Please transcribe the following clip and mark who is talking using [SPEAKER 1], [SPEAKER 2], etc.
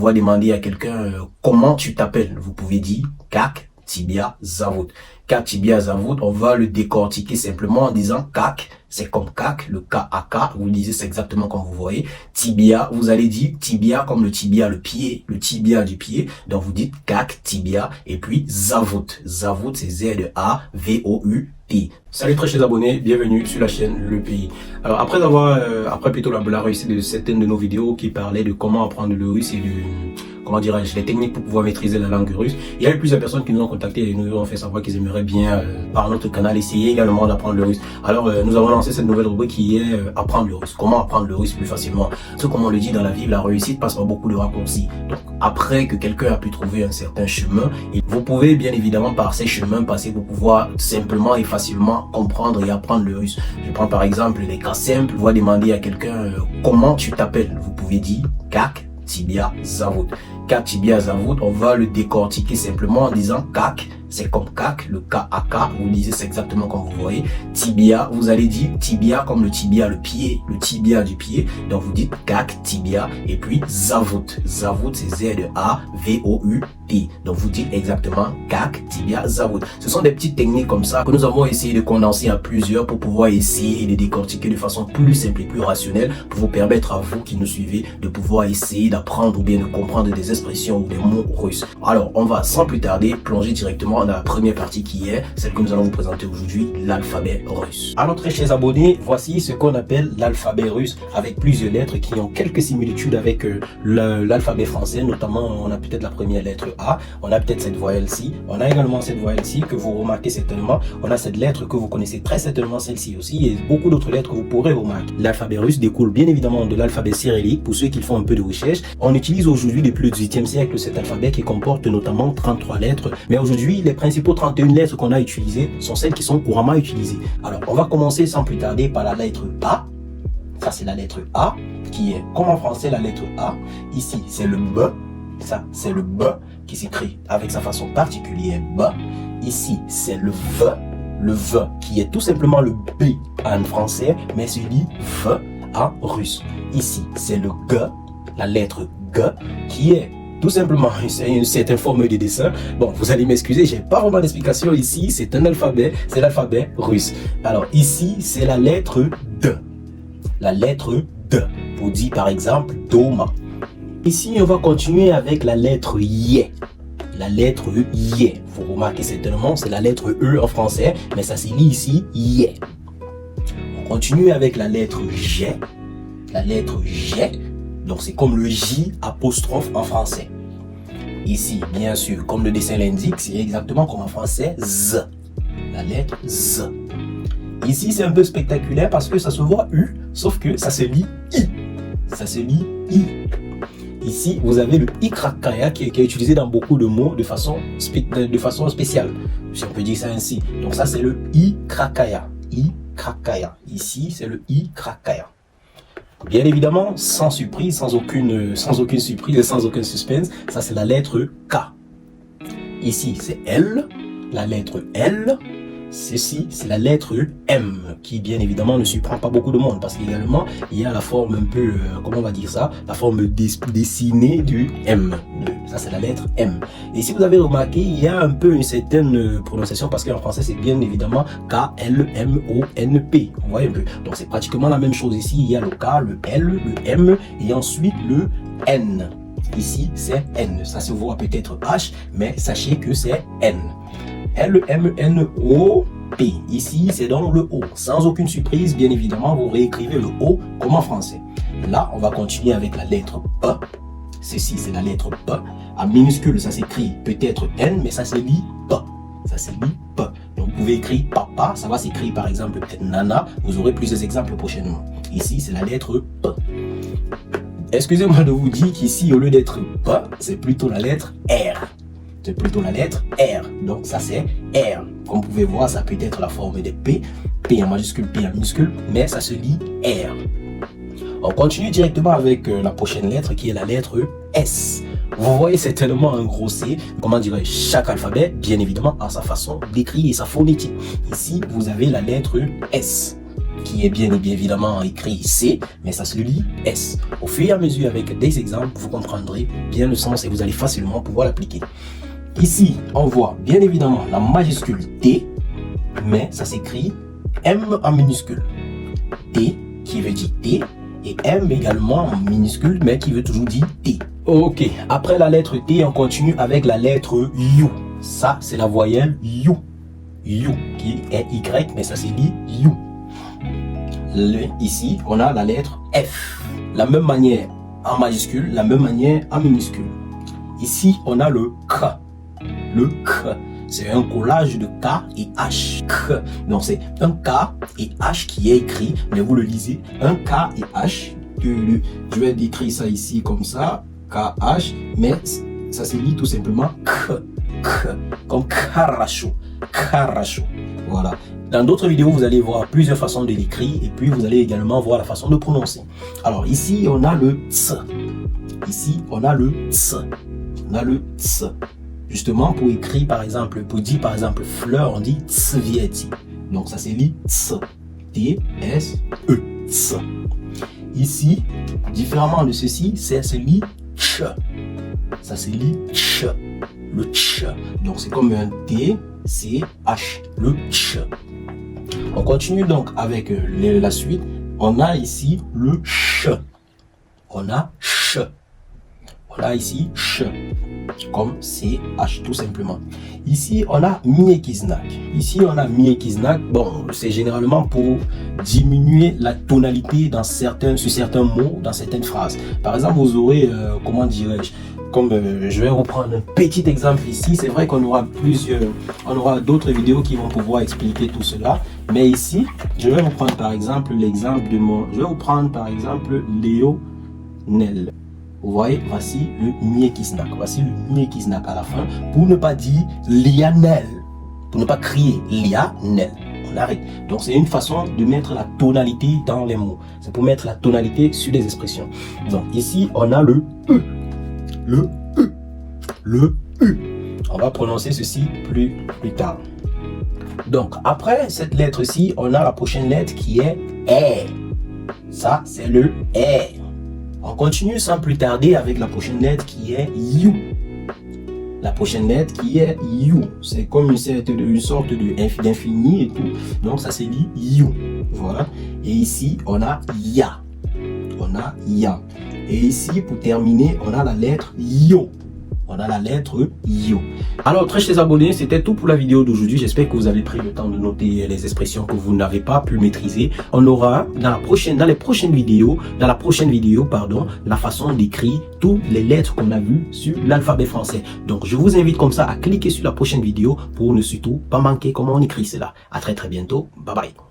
[SPEAKER 1] va demander à quelqu'un comment tu t'appelles, vous pouvez dire Kak Tibia Zavut. Kak Tibia Zavut, on va le décortiquer simplement en disant Kak, c'est comme Kak, le K-A-K, vous le lisez, c'est exactement comme vous voyez. Tibia, vous allez dire tibia comme le tibia, le pied, le tibia du pied. Donc vous dites Kak Tibia et puis Zavut. Zavut, c'est Z-A-V-O-U-T. Salut très chers abonnés, bienvenue sur la chaîne Le Pays. Alors après avoir, plutôt la réussite de certaines de nos vidéos qui parlaient de comment apprendre le russe et de, comment dirais-je, les techniques pour pouvoir maîtriser la langue russe, il y a eu plusieurs personnes qui nous ont contactés et nous ont fait savoir qu'ils aimeraient bien, par notre canal, essayer également d'apprendre le russe. Alors nous avons lancé cette nouvelle rubrique qui est apprendre le russe. Comment apprendre le russe plus facilement? Parce que comme on le dit dans la vie, la réussite passe par beaucoup de raccourcis. Donc après que quelqu'un a pu trouver un certain chemin, et vous pouvez bien évidemment par ces chemins passer pour pouvoir simplement et facilement comprendre et apprendre le russe. Je prends par exemple les cas simples. Vous allez demander à quelqu'un comment tu t'appelles, vous pouvez dire Kak Tibia Zavut. Kak Tibia Zavut, on va le décortiquer simplement en disant Kak, c'est comme Kak, le K-A-K, vous le lisez, c'est exactement comme vous voyez. Tibia, vous allez dire tibia comme le tibia, le pied, le tibia du pied. Donc vous dites Kak Tibia et puis Zavut. Zavut, c'est Z-A-V-O-U-T. Donc vous dites exactement Kak Tibia Zavut. Ce sont des petites techniques comme ça que nous avons essayé de condenser à plusieurs pour pouvoir essayer de décortiquer de façon plus simple et plus rationnelle pour vous permettre à vous qui nous suivez de pouvoir essayer d'apprendre ou bien de comprendre des expressions ou des mots russes. Alors on va sans plus tarder plonger directement dans la première partie qui est celle que nous allons vous présenter aujourd'hui, l'alphabet russe. Alors très chers abonnés, voici ce qu'on appelle l'alphabet russe avec plusieurs lettres qui ont quelques similitudes avec l'alphabet français, notamment on a peut-être la première lettre A, on a peut-être cette voyelle-ci, on a également cette voyelle-ci que vous remarquez certainement, on a cette lettre que vous connaissez très certainement, celle-ci aussi, et beaucoup d'autres lettres que vous pourrez remarquer. L'alphabet russe découle bien évidemment de l'alphabet cyrillique. Pour ceux qui font un peu de recherche, on utilise aujourd'hui depuis le 18e siècle cet alphabet qui comporte notamment 33 lettres, mais aujourd'hui les principaux 31 lettres qu'on a utilisées sont celles qui sont couramment utilisées. Alors on va commencer sans plus tarder par la lettre A. Ça c'est la lettre A qui est comme en français la lettre A. Ici c'est le B. Ça c'est le B qui s'écrit avec sa façon particulière B. Ici c'est le V. Le V qui est tout simplement le B en français mais se lit V en russe. Ici c'est le G, la lettre G qui est tout simplement une certaine forme de dessin. Bon, vous allez m'excuser, j'ai pas vraiment d'explication ici. C'est un alphabet, c'est l'alphabet russe. Alors ici, c'est la lettre D. La lettre D. Pour dire par exemple Doma. Ici, on va continuer avec la lettre Y. La lettre Y. Vous remarquez certainement, c'est la lettre E en français, mais ça se lit ici Y. On continue avec la lettre G. La lettre G. Donc c'est comme le J apostrophe en français. Ici, bien sûr, comme le dessin l'indique, c'est exactement comme en français Z. La lettre Z. Ici, c'est un peu spectaculaire parce que ça se voit U, sauf que ça se lit I. Ça se lit I. Ici, vous avez le I-krakaya qui est utilisé dans beaucoup de mots de façon spéciale, si on peut dire ça ainsi. Donc ça, c'est le I-krakaya. I-krakaya. Ici, c'est le I-krakaya. Bien évidemment, sans surprise, sans aucune surprise et sans aucun suspense, ça c'est la lettre K. Ici c'est L, la lettre L. Ceci c'est la lettre M, qui bien évidemment ne surprend pas beaucoup de monde parce qu'également il y a la forme un peu, comment on va dire ça, la forme dessinée du M. Ça c'est la lettre M. Et si vous avez remarqué, il y a un peu une certaine prononciation parce qu'en français c'est bien évidemment K-L-M-O-N-P. Vous voyez un peu. Donc c'est pratiquement la même chose ici. Il y a le K, le L, le M et ensuite le N. Ici c'est N. Ça se voit peut-être H, mais sachez que c'est N. L-M-N-O-P. Ici, c'est donc le O. Sans aucune surprise, bien évidemment, vous réécrivez le O comme en français. Là, on va continuer avec la lettre P. Ceci, c'est la lettre P. En minuscule, ça s'écrit peut-être N, mais ça se lit P. Ça se lit P. Donc, vous pouvez écrire papa. Ça va s'écrire, par exemple, peut-être Nana. Vous aurez plusieurs exemples prochainement. Ici, c'est la lettre P. Excusez-moi de vous dire qu'ici, au lieu d'être P, c'est plutôt la lettre R. C'est plutôt la lettre R. Donc ça c'est R. Comme vous pouvez voir, ça peut être la forme de P. P en majuscule, P en minuscule, mais ça se lit R. On continue directement avec la prochaine lettre qui est la lettre S. Vous voyez, c'est tellement un gros C. Comment dirais-je, chaque alphabet, bien évidemment, a sa façon d'écrire et sa phonétique. Ici, vous avez la lettre S. qui est bien évidemment écrit C, mais ça se lit S. Au fur et à mesure, avec des exemples, vous comprendrez bien le sens et vous allez facilement pouvoir l'appliquer. Ici, on voit bien évidemment la majuscule T, mais ça s'écrit M en minuscule. T qui veut dire T et M également en minuscule, mais qui veut toujours dire T. Ok, après la lettre T, on continue avec la lettre U. Ça, c'est la voyelle U. U qui est Y, mais ça se dit U. Ici, on a la lettre F. La même manière en majuscule, la même manière en minuscule. Ici, on a le K. Le K, c'est un collage de K et H. K. Donc, c'est un K et H qui est écrit, mais vous le lisez, un K et H. Je vais écrire ça ici comme ça, K, H, mais ça se lit tout simplement K. K, comme Karacho. Karacho. Voilà. Dans d'autres vidéos, vous allez voir plusieurs façons de l'écrire et puis vous allez également voir la façon de prononcer. Alors ici, on a le ts. Ici, on a le ts. On a le ts. Justement, pour écrire par exemple, pour dire par exemple fleur, on dit tsvieti. Donc ça se lit ts. T-S-E. Ts. Ici, différemment de ceci, ça se lit ch. Ça se lit ch. Le ch. Donc c'est comme un T, C, H. Le ch. On continue donc avec la suite. On a ici le ch. On a ch. On a ici ch. Comme C, H tout simplement. Ici, on a miekiznak. Ici, on a miekiznak. Bon, c'est généralement pour diminuer la tonalité sur certains mots, dans certaines phrases. Par exemple, vous aurez, comment dirais-je, comme je vais reprendre un petit exemple ici. C'est vrai qu'on aura d'autres vidéos qui vont pouvoir expliquer tout cela. Mais ici, je vais vous prendre par exemple l'exemple je vais vous prendre par exemple Léonel. Vous voyez, voici le miekiznak. Voici le miekiznak à la fin. Pour ne pas dire Lianel. Pour ne pas crier Lianel. On arrête. Donc c'est une façon de mettre la tonalité dans les mots. C'est pour mettre la tonalité sur les expressions. Donc ici, on a le E. Le E. Le U. On va prononcer ceci plus tard. Donc après cette lettre-ci, on a la prochaine lettre qui est E. Ça, c'est le E. On continue sans plus tarder avec la prochaine lettre qui est U. La prochaine lettre qui est U. C'est comme une sorte d'infini et tout. Donc ça se dit U. Voilà. Et ici, on a Ya. On a Ya. Et ici, pour terminer, on a la lettre Yo. On a la lettre Yo. Alors, très chers abonnés, c'était tout pour la vidéo d'aujourd'hui. J'espère que vous avez pris le temps de noter les expressions que vous n'avez pas pu maîtriser. On aura dans la prochaine vidéo, la façon d'écrire toutes les lettres qu'on a vues sur l'alphabet français. Donc, je vous invite comme ça à cliquer sur la prochaine vidéo pour ne surtout pas manquer comment on écrit cela. À très bientôt. Bye bye.